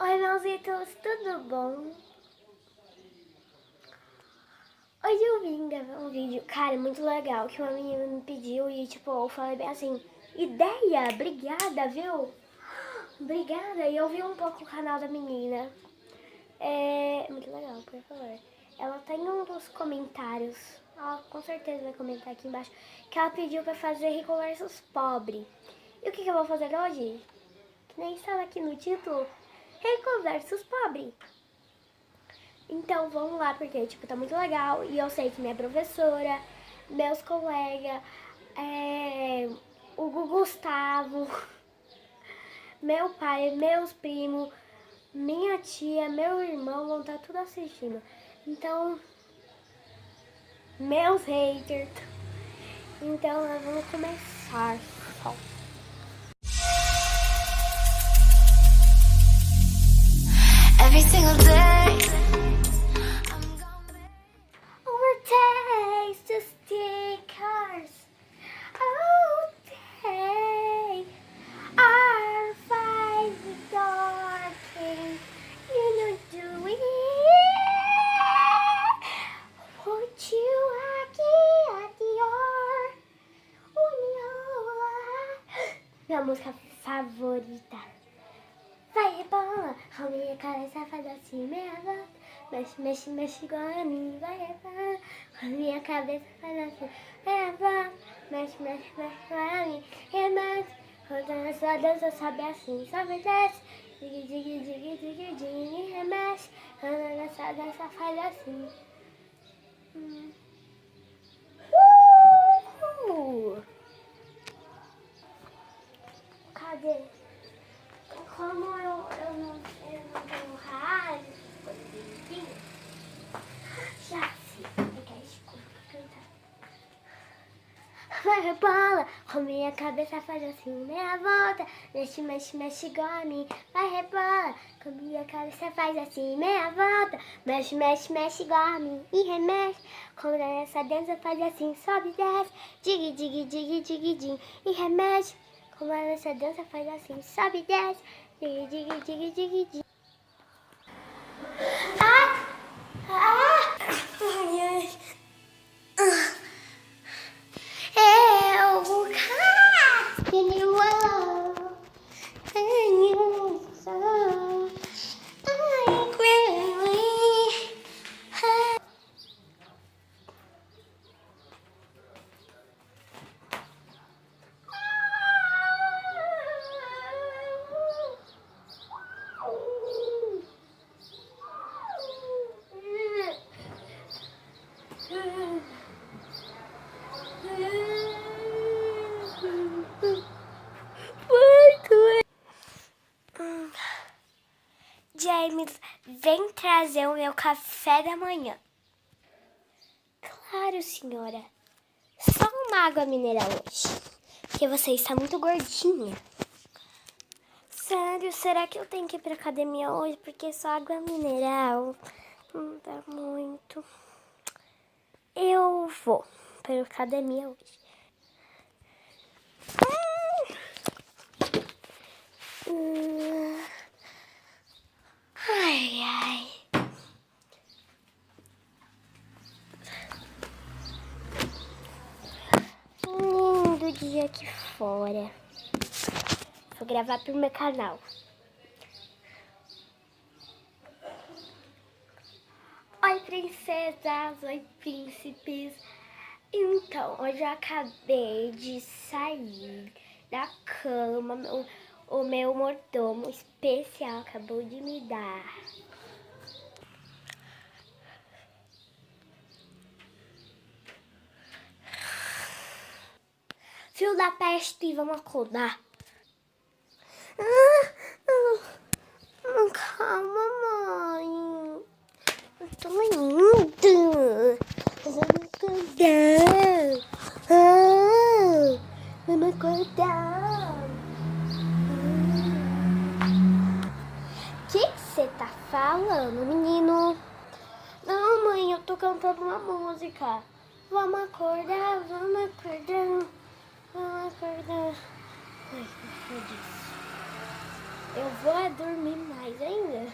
Oi, meus itens, tudo bom? Hoje eu vim gravar um vídeo, cara, muito legal, que uma menina me pediu e, tipo, eu falei bem assim, ideia, obrigada, viu? Obrigada, e eu vi um pouco o canal da menina. É muito legal, por favor. Ela tem um dos comentários, ela com certeza vai comentar aqui embaixo, que ela pediu pra fazer Rico versus Pobre. E o que eu vou fazer hoje? Que nem estava aqui no título, Rico versus Pobre. Então vamos lá, porque tipo, tá muito legal. E eu sei que minha professora, meus colegas, o Gustavo, meu pai, meus primos, minha tia, meu irmão vão estar tudo assistindo. Então, meus haters. Então nós vamos começar. Every single day. Overtaste the stickers. Oh, they are fine talking. You know, do it. Put you at your minha música favorita. Vai rebola, a minha cabeça faz assim, meia volta. Mexe, mexe, mexe igual a mim, vai rebola, a minha cabeça faz assim, meia volta. Mexe, mexe, mexe igual a mim, remete. Quando essa dança sobe assim, sobe e desce. Digue, digue, digue, digue, digue, remexe. Quando essa dança faz assim. Cadê? Como eu não tenho rádio, bonitinho, já sei, porque é escuro pra cantar. Vai rebola, com minha cabeça faz assim, meia volta, mexe, mexe, mexe igual a mim. Vai rebola, com minha cabeça faz assim, meia volta, mexe, mexe, mexe igual a mim. E remexe, quando essa dança faz assim, sobe e desce, digue, digue, digue, digue, digue. E remexe, como essa dança faz assim, sobe e desce, digue, digue, digue, digue, digue. Ah! Ah! Ai, ai. Eu James, vem trazer o meu café da manhã. Claro, senhora. Só uma água mineral hoje, porque você está muito gordinha. Sério, será que eu tenho que ir pra academia hoje? Porque só água mineral não dá muito. Eu vou pra academia hoje. Ai, ai. Lindo dia aqui fora. Vou gravar pro meu canal. Oi, princesas, oi, príncipes. Então, hoje eu acabei de sair da cama. O meu mordomo especial acabou de me dar. Fio da peste, vamos acordar. Calma, mãe. Eu tô indo. Vamos acordar. Vamos acordar. O que você tá falando, menino? Não, mãe, eu tô cantando uma música. Vamos acordar, vamos acordar. Vamos acordar. Ai, que foi disso? Eu vou dormir mais ainda.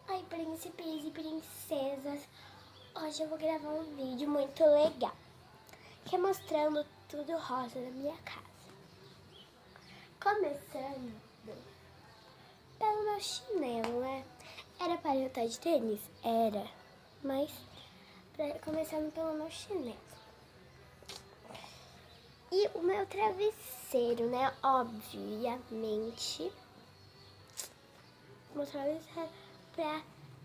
Oi, príncipes e princesas. Hoje eu vou gravar um vídeo muito legal, que é mostrando tudo rosa na minha casa. Começando pelo meu chinelo, né? Era para eu estar de tênis? Era. Mas, começando pelo meu chinelo. E o meu travesseiro, né? Obviamente. Meu travesseiro pra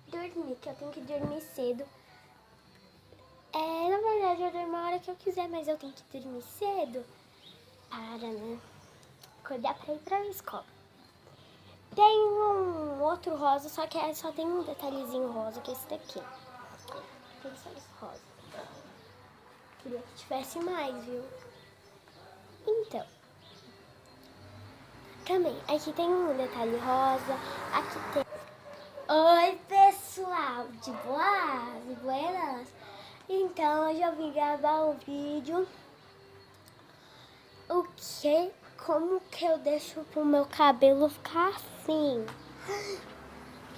dormir, que eu tenho que dormir cedo. Na verdade, eu durmo a hora que eu quiser, mas eu tenho que dormir cedo para, né, acordar pra ir pra escola. Tem um outro rosa, só que só tem um detalhezinho rosa, que é esse daqui. Tem só esse rosa. Queria que tivesse mais, viu? Então, também, aqui tem um detalhe rosa, aqui tem... Oi, pessoal, de boas, de buenas? Então, hoje eu vim gravar um vídeo. Como que eu deixo pro meu cabelo ficar assim?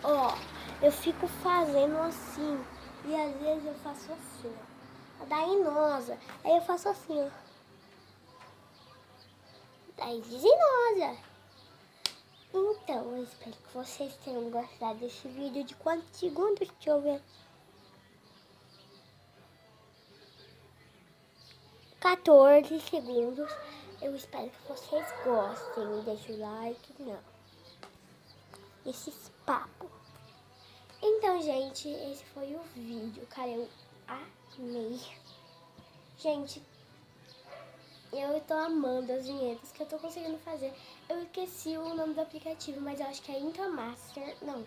Ó, eu fico fazendo assim, e às vezes eu faço assim, ó. Daí nosa, aí eu faço assim, ó. Daí desinosa. Então, eu espero que vocês tenham gostado desse vídeo. De quantos segundos? Deixa eu ver. 14 segundos. Eu espero que vocês gostem. Deixa o like, não. Esses papos. Então, gente, esse foi o vídeo. Cara, eu amei. Gente, eu tô amando as vinhetas que eu tô conseguindo fazer. Eu esqueci o nome do aplicativo, mas eu acho que é Intamaster. Não,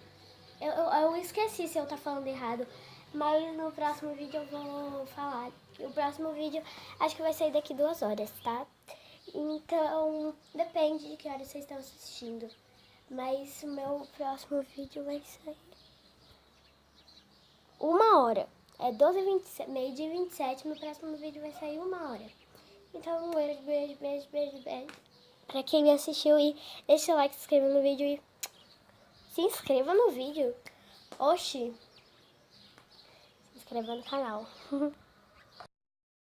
eu esqueci se eu tá falando errado. Mas no próximo vídeo eu vou falar. O próximo vídeo acho que vai sair daqui 2 horas, tá? Então, depende de que hora vocês estão assistindo. Mas o meu próximo vídeo vai sair 1 hora. É 12h27, meio-dia 27. Meu próximo vídeo vai sair 1 hora. Então, um beijo, beijo, beijo, beijo, beijo. Pra quem me assistiu, e deixa o like, se inscreva no vídeo e se inscreva no vídeo. Oxi. Se inscreva no canal.